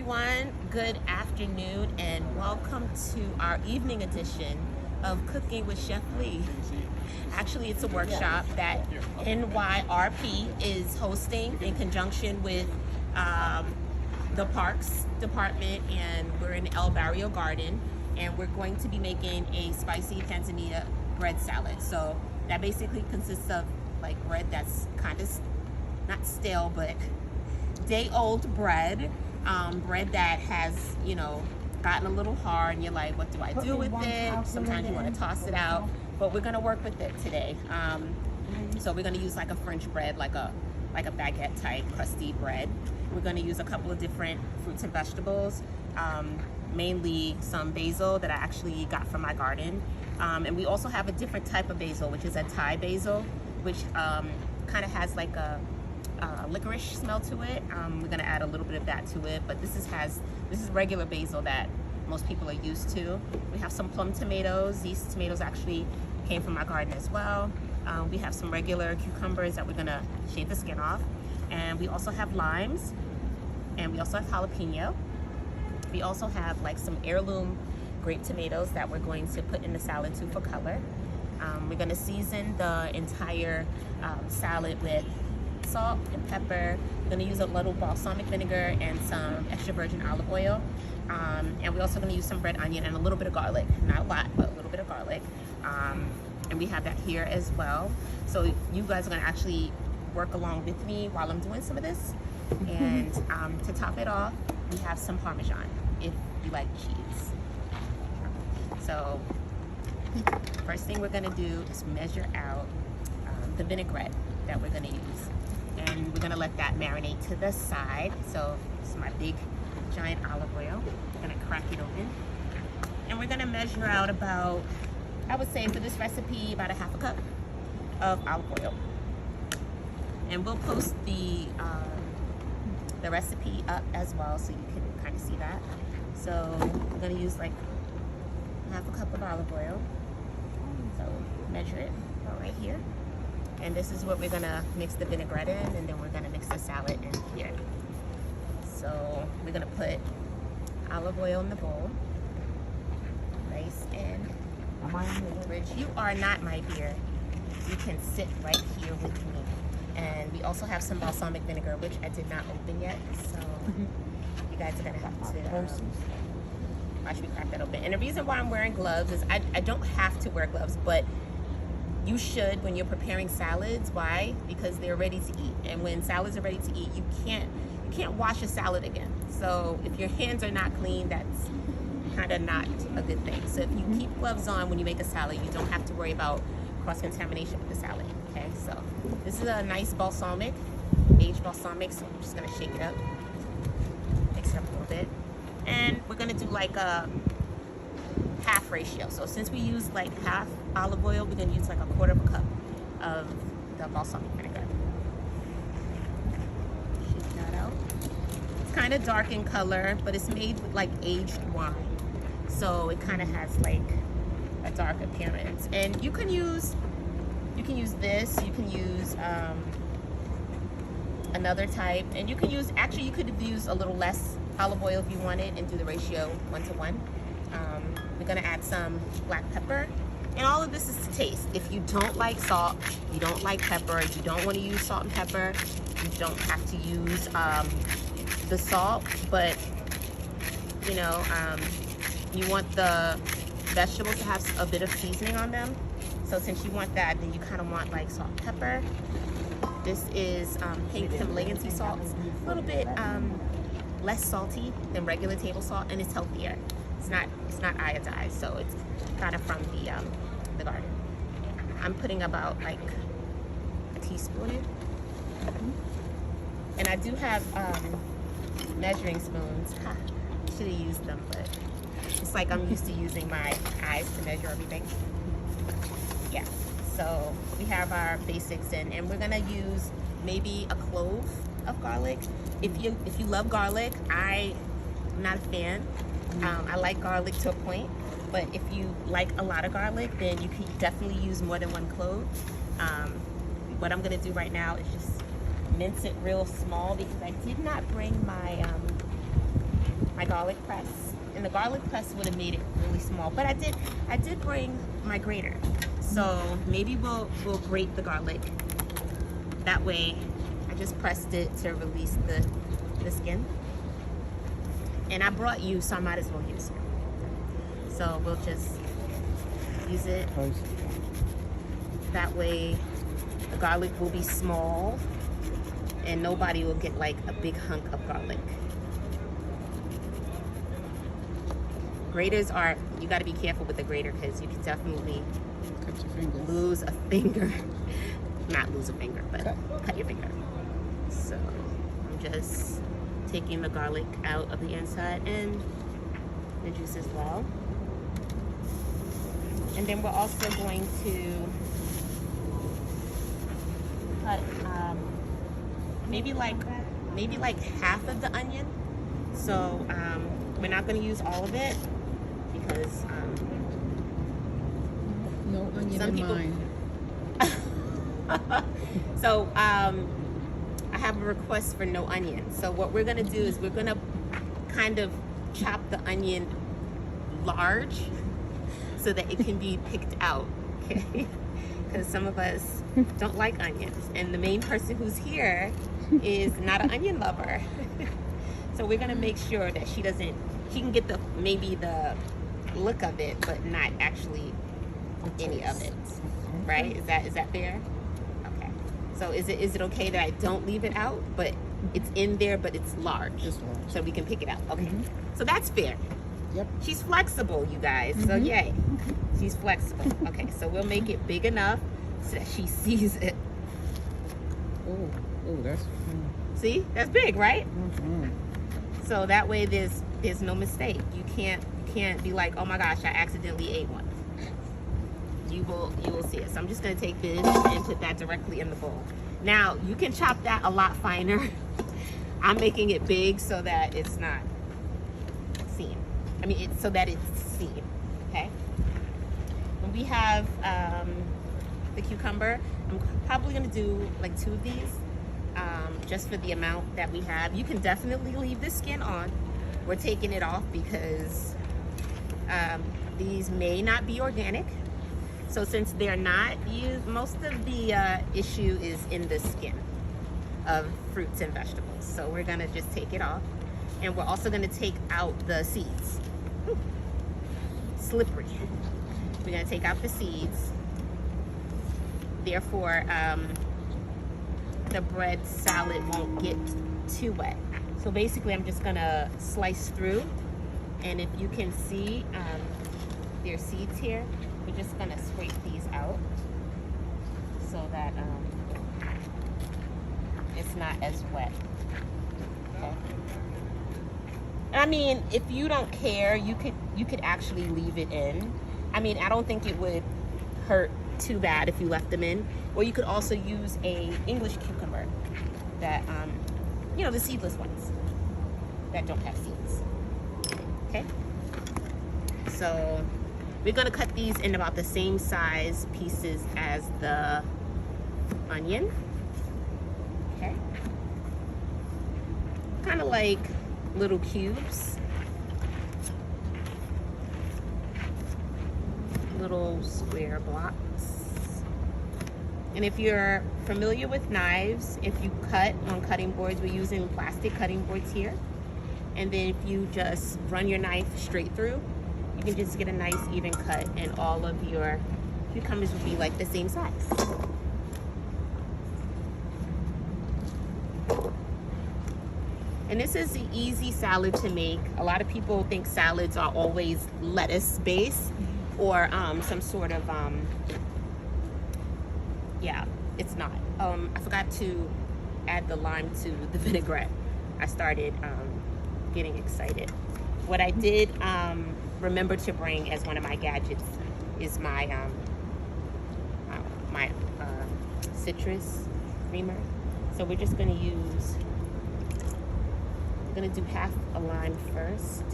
everyone, good afternoon, and welcome to our evening edition of Cooking with Chef Lee. Actually, it's a workshop that NYRP is hosting in conjunction with the Parks Department, and we're in El Barrio Garden, and we're going to be making a spicy Panzanella bread salad. So that basically consists of like bread that's kind of not stale, but day-old bread, bread that has, you know, gotten a little hard, and you're like, what do I do with it? Sometimes you want to toss it out, but we're going to work with it today. So we're going to use like a French bread, like a baguette type crusty bread. We're going to use a couple of different fruits and vegetables, mainly some basil that I actually got from my garden, and we also have a different type of basil, which is a Thai basil, which kind of has like a licorice smell to it. We're gonna add a little bit of that to it, but this is regular basil that most people are used to. We have some plum tomatoes. These tomatoes actually came from my garden as well. We have some regular cucumbers that we're gonna shave the skin off, and we also have limes, and we also have jalapeno. We also have like some heirloom grape tomatoes that we're going to put in the salad too for color. We're gonna season the entire salad with salt and pepper. We're going to use a little balsamic vinegar and some extra virgin olive oil. And we're also going to use some red onion and a little bit of garlic. Not a lot, but a little bit of garlic. And we have that here as well. So you guys are going to actually work along with me while I'm doing some of this. And to top it off, we have some Parmesan, if you like cheese. So first thing we're going to do is measure out the vinaigrette that we're going to use. And we're gonna let that marinate to the side. So this is my big giant olive oil. I'm gonna crack it open. And we're gonna measure out about, I would say for this recipe, about a half a cup of olive oil. And we'll post the recipe up as well so you can kind of see that. So we're gonna use like half a cup of olive oil. So measure it right here. And this is what we're gonna mix the vinaigrette in, and then we're gonna mix the salad in here. So we're gonna put olive oil in the bowl. Nice and rich. You are not my dear. You can sit right here with me. And we also have some balsamic vinegar, which I did not open yet. So you guys are gonna have to watch me crack that open. And the reason why I'm wearing gloves is I don't have to wear gloves, but you should when you're preparing salads. Why? Because they're ready to eat. And when salads are ready to eat, you can't wash a salad again. So if your hands are not clean, that's kind of not a good thing. So if you keep gloves on when you make a salad, you don't have to worry about cross-contamination with the salad. Okay, so this is a nice balsamic, aged balsamic, so I'm just gonna shake it up, mix it up a little bit. And we're gonna do like a half ratio. So since we use like half olive oil, we're gonna use like a quarter of a cup of the balsamic vinegar. Shake that out. It's kind of dark in color, but it's made with like aged wine, so it kind of has like a dark appearance. And you can use this. You can use another type, and you can use, actually you could use a little less olive oil if you wanted and do the ratio 1-to-1. We're gonna add some black pepper, and all of this is to taste. If you don't like salt, you don't like pepper, you don't want to use salt and pepper, you don't have to use the salt, but you know, you want the vegetables to have a bit of seasoning on them. So since you want that, then you kind of want like salt and pepper. This is pink Himalayan sea salt, a little bit less salty than regular table salt, and it's healthier. It's not iodized, so it's kind of from the garden. I'm putting about like a teaspoon in. And I do have measuring spoons. Should have used them, but it's like I'm used to using my eyes to measure everything. Yeah, so we have our basics in, and we're gonna use maybe a clove of garlic. If you love garlic, I'm not a fan. I like garlic to a point, but if you like a lot of garlic, then you can definitely use more than one clove. What I'm gonna do right now is just mince it real small, because I did not bring my my garlic press. And the garlic press would have made it really small, but I did bring my grater. So maybe we'll grate the garlic. That way, I just pressed it to release the skin. And I brought you, so I might as well use it. So we'll just use it. That way, the garlic will be small, and nobody will get like a big hunk of garlic. Graters are, you got to be careful with the grater because you can definitely cut your fingers. Lose a finger. Not lose a finger, but cut your finger. So I'm just taking the garlic out of the inside and the juice as well. And then we're also going to cut maybe like half of the onion. So we're not going to use all of it because no onion some in people. mine. So I have a request for no onion. So what we're going to do is we're going to kind of chop the onion large so that it can be picked out. Okay, because some of us don't like onions, and the main person who's here is not an onion lover. So we're gonna make sure that she can get maybe the look of it, but not actually any of it. Right? Is that fair? Okay. So is it okay that I don't leave it out, but it's in there, but it's large, so we can pick it out? Okay. So that's fair. Yep. She's flexible, you guys. So yay. She's flexible. Okay, so we'll make it big enough so that she sees it. Oh, that's. See? That's big, right? So that way there's no mistake. You can't be like, oh my gosh, I accidentally ate one. You will see it. So I'm just gonna take this and put that directly in the bowl. Now you can chop that a lot finer. I'm making it big so that it's not seen. I mean, so that it's seen. Okay. When we have the cucumber, I'm probably gonna do like 2 of these. Just for the amount that we have. You can definitely leave the skin on. We're taking it off because these may not be organic. So since they're not, most of the issue is in the skin of fruits and vegetables. So we're gonna just take it off. And we're also gonna take out the seeds. Ooh, slippery. We're gonna take out the seeds. Therefore, the bread salad won't get too wet. So basically I'm just gonna slice through, and if you can see there's seeds here, we're just gonna scrape these out so that it's not as wet. Okay. I mean, if you don't care, you could actually leave it in. I mean, I don't think it would hurt too bad if you left them in. Or you could also use a English cucumber that, the seedless ones that don't have seeds. Okay? So we're gonna cut these in about the same size pieces as the onion. Okay? Kind of like little cubes. Little square blocks. And if you're familiar with knives, if you cut on cutting boards, we're using plastic cutting boards here. And then if you just run your knife straight through, you can just get a nice even cut, and all of your cucumbers will be like the same size. And this is an easy salad to make. A lot of people think salads are always lettuce based or some sort of yeah, it's not. I forgot to add the lime to the vinaigrette. I started getting excited. What I did remember to bring as one of my gadgets is my citrus creamer. So we're just gonna do half a lime first.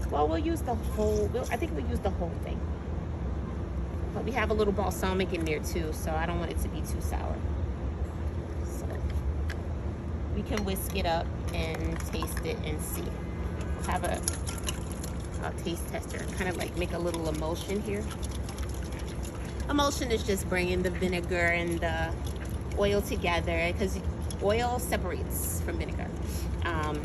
Well, we'll use the whole. I think we'll use the whole thing. But we have a little balsamic in there too, so I don't want it to be too sour. So we can whisk it up and taste it and see. have a taste tester, kind of like make a little emulsion here. Emulsion is just bringing the vinegar and the oil together, because oil separates from vinegar. Kind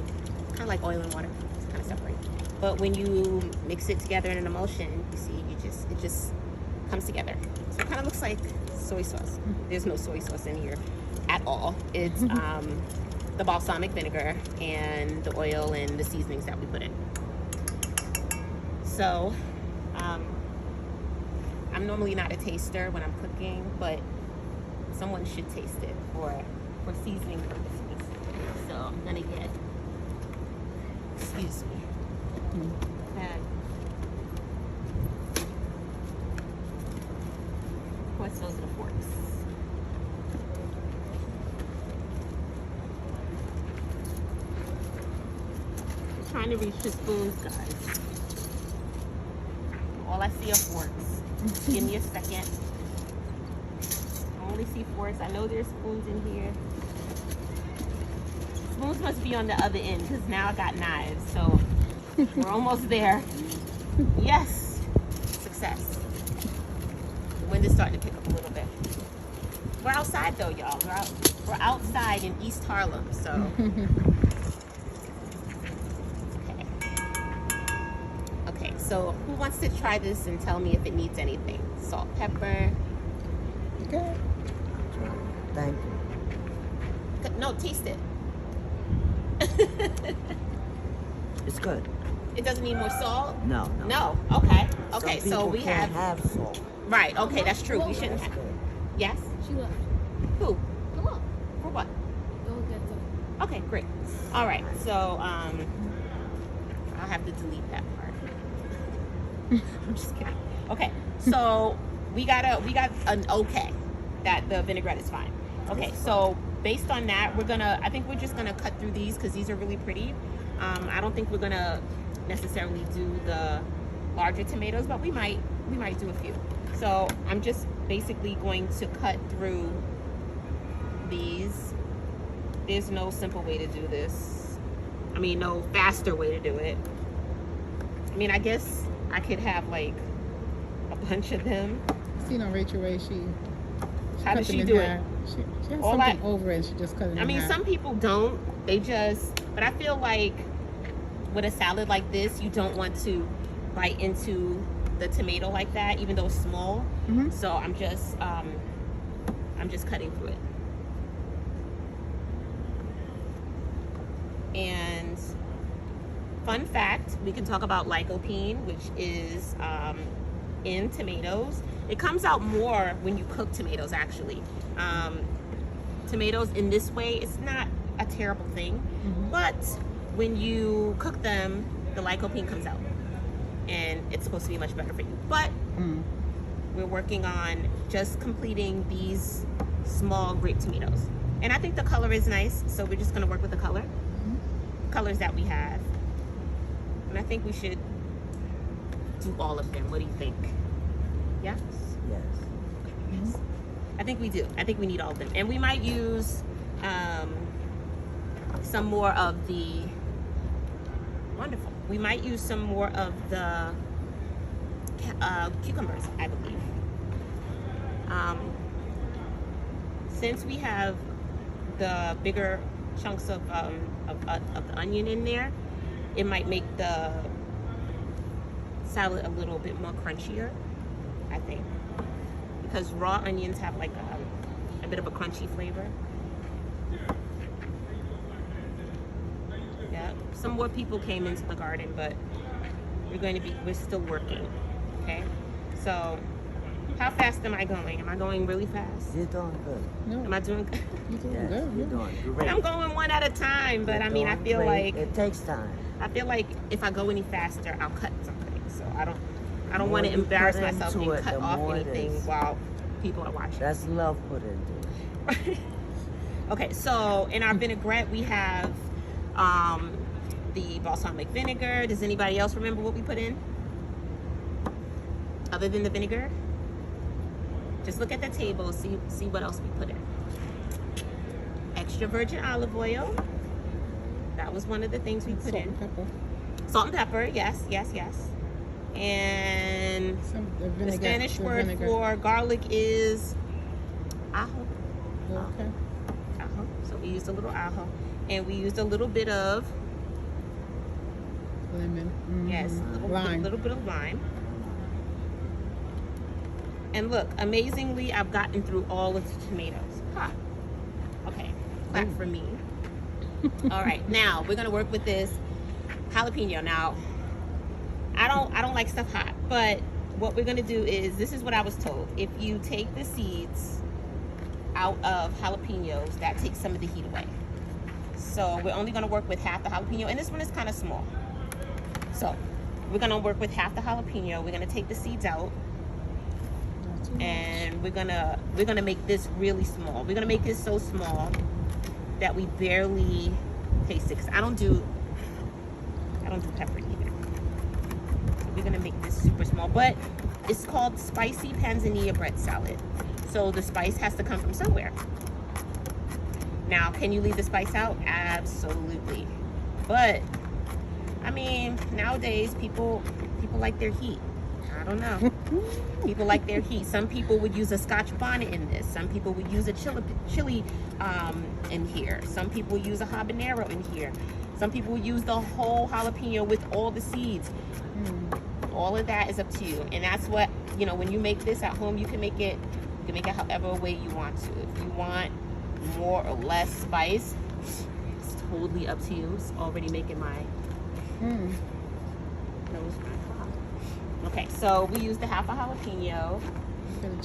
of like oil and water, it's kind of separate. But when you mix it together in an emulsion, you see, it just comes together. So it kind of looks like soy sauce. There's no soy sauce in here at all. It's the balsamic vinegar and the oil and the seasonings that we put in. So I'm normally not a taster when I'm cooking, but someone should taste it for seasoning purposes. So I'm gonna get, excuse me, bag. Of course, those are the forks. I'm trying to reach the spoons, guys. All I see are forks. Give me a second. I only see forks. I know there's spoons in here. Spoons must be on the other end, because now I got knives. So we're almost there. Yes. Success. The wind is starting to pick up a little bit. We're outside though, y'all. We're outside in East Harlem. So okay, so who wants to try this and tell me if it needs anything? Salt, pepper. Okay. Thank you. No, taste it. It's good. It doesn't need more salt? No. No. Okay. Okay, Some so people we can't have salt. right. Okay, that's true. We shouldn't That's have. good. Yes. She left. Who? Come on. For what? Go get them. Okay, great. All right. So I'll have to delete that part. I'm just kidding. Okay. So we got an okay that the vinaigrette is fine. Okay. So based on that, I think we're just gonna cut through these because these are really pretty. I don't think we're gonna necessarily do the larger tomatoes, but we might do a few. So I'm just basically going to cut through these. There's no simple way to do this. I mean, no faster way to do it. I mean, I guess I could have like a bunch of them. Seen on Rachel Ray, she How cut does them she in do it? half. She has All something over it. She just cut it in I mean, half. some people don't. They just, but I feel like with a salad like this, you don't want to bite into the tomato like that, even though it's small. Mm-hmm. So I'm just cutting through it. And fun fact, we can talk about lycopene, which is in tomatoes. It comes out more when you cook tomatoes, actually. Tomatoes in this way, it's not a terrible thing, but when you cook them, the lycopene comes out, and it's supposed to be much better for you. But we're working on just completing these small grape tomatoes, and I think the color is nice, so we're just going to work with the colors that we have. And I think we should do all of them. What do you think? Yes? Yes. I think we do. I think we need all of them. And we might use some more of the, wonderful. We might use some more of the cucumbers, I believe. Since we have the bigger chunks of the onion in there, it might make the salad a little bit more crunchier, I think, because raw onions have like a bit of a crunchy flavor. Yeah, some more people came into the garden, but we're still working. Okay, so how fast am I going? Am I going really fast? You're doing good. No, Am I doing good? you're doing Yes, good. you're doing great. I'm going one at a time, but You're I mean, I doing feel great. like it takes time. if I go any faster, I'll cut something. So I don't The want to more you embarrass put myself into and it, cut the off more it anything is. while people are watching. That's love put into it. Okay, so in our vinaigrette we have the balsamic vinegar. Does anybody else remember what we put in? Other than the vinegar? Just look at the table, see what else we put in. Extra virgin olive oil. That was one of the things we put Salt in. and pepper. Salt and pepper, yes. And The vinegar. the Spanish the word vinegar. for garlic is ajo. Okay. Ajo. So we used a little ajo. And we used a little bit of, Lemon. yes, a Lime. little bit of lime. And look, amazingly, I've gotten through all of the tomatoes. Ha. Okay, clap for me. All right, now we're gonna work with this jalapeno. Now, I don't like stuff hot, but what we're gonna do is, this is what I was told. If you take the seeds out of jalapenos, that takes some of the heat away. So we're only gonna work with half the jalapeno, and this one is kind of small. So we're gonna work with half the jalapeno. We're gonna take the seeds out, and we're gonna make this really small. We're gonna make this so small that we barely taste it. 'Cause I don't do pepper either. So we're gonna make this super small, but it's called spicy Panzanella bread salad. So the spice has to come from somewhere. Now, can you leave the spice out? Absolutely. But I mean, nowadays people like their heat. I don't know. People like their heat. Some people would use a Scotch bonnet in this. Some people would use a chili in here. Some people use a habanero in here. Some people would use the whole jalapeno with all the seeds. All of that is up to you. And that's what, you know, when you make this at home, you can make it however way you want to. If you want more or less spice, it's totally up to you. It's already making my nose hot. Okay, so we used the half a jalapeno,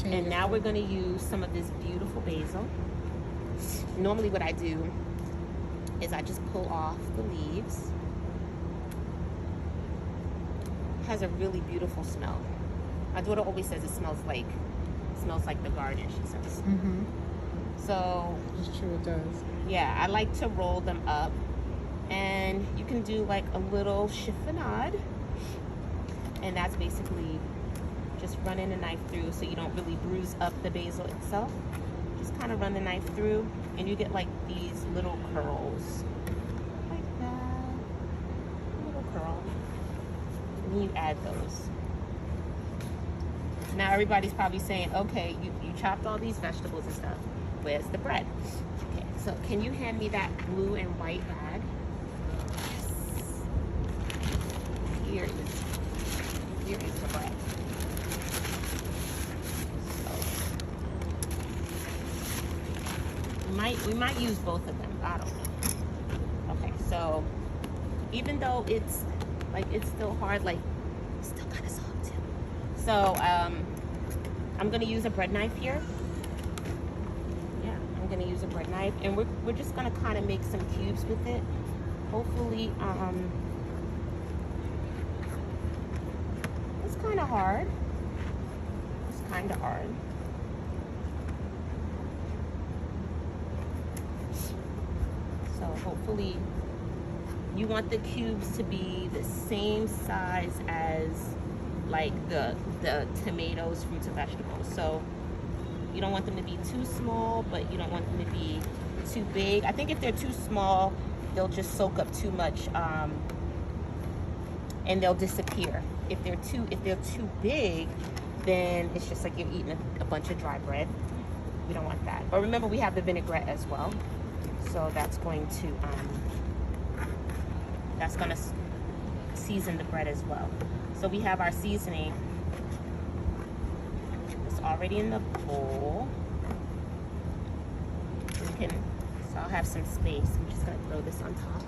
and now we're going to use some of this beautiful basil. Normally what I do is I just pull off the leaves. It has a really beautiful smell. My daughter always says it smells like the garden, she says. So It's true, it does. yeah, I like to roll them up, and you can do like a little chiffonade, and that's basically just running a knife through so you don't really bruise up the basil itself. Just kind of run the knife through, and you get like these little curls, like that, little curl, and then you add those. Now everybody's probably saying, okay, you chopped all these vegetables and stuff. Where's the bread? Okay, so can you hand me that blue and white bag? Yes. Here is the bread. So we might use both of them. I don't know. Okay, so even though it's still hard, like it's still kind of soft too. So I'm gonna use a bread knife here. I'm gonna use a bread knife, and we're just gonna kind of make some cubes with it. Hopefully, it's kind of hard. It's kind of hard. So hopefully, you want the cubes to be the same size as like the tomatoes, fruits, and vegetables. So you don't want them to be too small, but you don't want them to be too big. I think if they're too small, they'll just soak up too much, and they'll disappear. If they're too big, then it's just like you're eating a bunch of dry bread. We don't want that. But remember, we have the vinaigrette as well, so that's going to season the bread as well. So we have our seasoning. Already in the bowl. So I'll have some space. I'm just gonna throw this on top.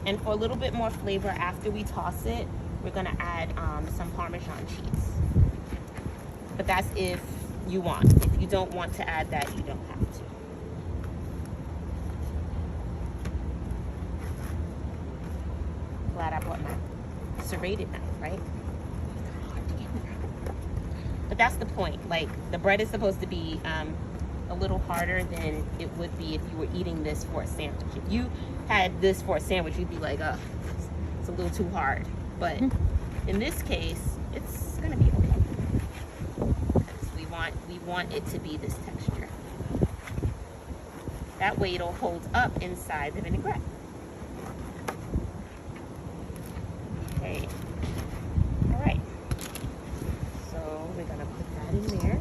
And for a little bit more flavor after we toss it, we're gonna add some Parmesan cheese. But that's if you want. If you don't want to add that, you don't have to. Glad I brought my serrated knife, right? But that's the point. Like, the bread is supposed to be a little harder than it would be if you were eating this for a sandwich. If you had this for a sandwich, you'd be like, it's a little too hard. But in this case, it's gonna be okay. We want it to be this texture. That way it'll hold up inside the vinaigrette. Okay. All right. So we're gonna put that in there.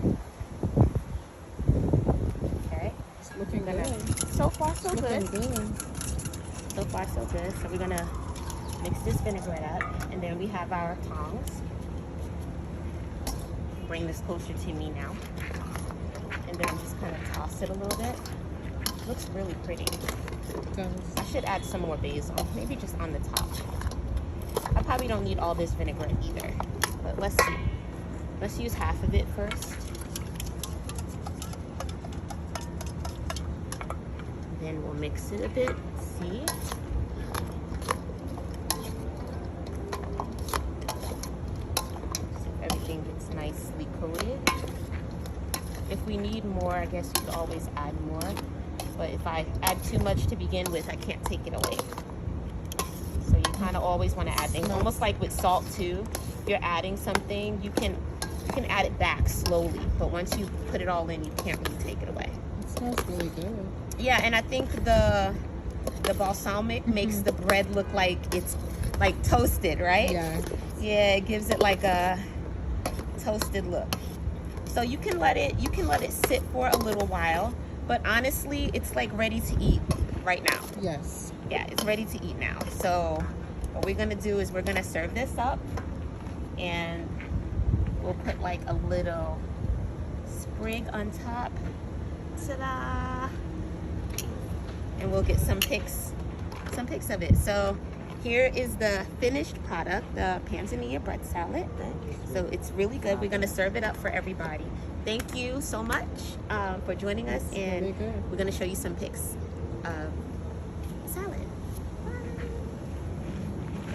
Okay. It's looking We're gonna, good. so far so It's good. looking good. So far so good. So we're gonna mix this vinaigrette up, and then we have our tongs. Bring this closer to me now, and then just kind of toss it a little bit. Looks really pretty. It does. I should add some more basil, maybe just on the top. I probably don't need all this vinaigrette either, but let's see. Let's use half of it first. Then we'll mix it a bit. See? See if everything gets nicely coated. If we need more, I guess you could always add more. But if I add too much to begin with, I can't take it away. So you kind of always want to add things. Almost like with salt too. If you're adding something, you can add it back slowly. But once you put it all in, you can't really take it away. It smells really good. Yeah, and I think the balsamic makes the bread look like it's like toasted, right? Yeah. Yeah, it gives it like a toasted look. So you can let it sit for a little while, but honestly, it's like ready to eat right now. Yes. Yeah, it's ready to eat now. So what we're gonna do is we're gonna serve this up, and we'll put like a little sprig on top. Ta-da! And we'll get some pics of it. So here is the finished product, the Panzanella bread salad. Thank you. So it's really good. We're gonna serve it up for everybody. Thank you so much for joining us, It's and really good. we're gonna show you some pics of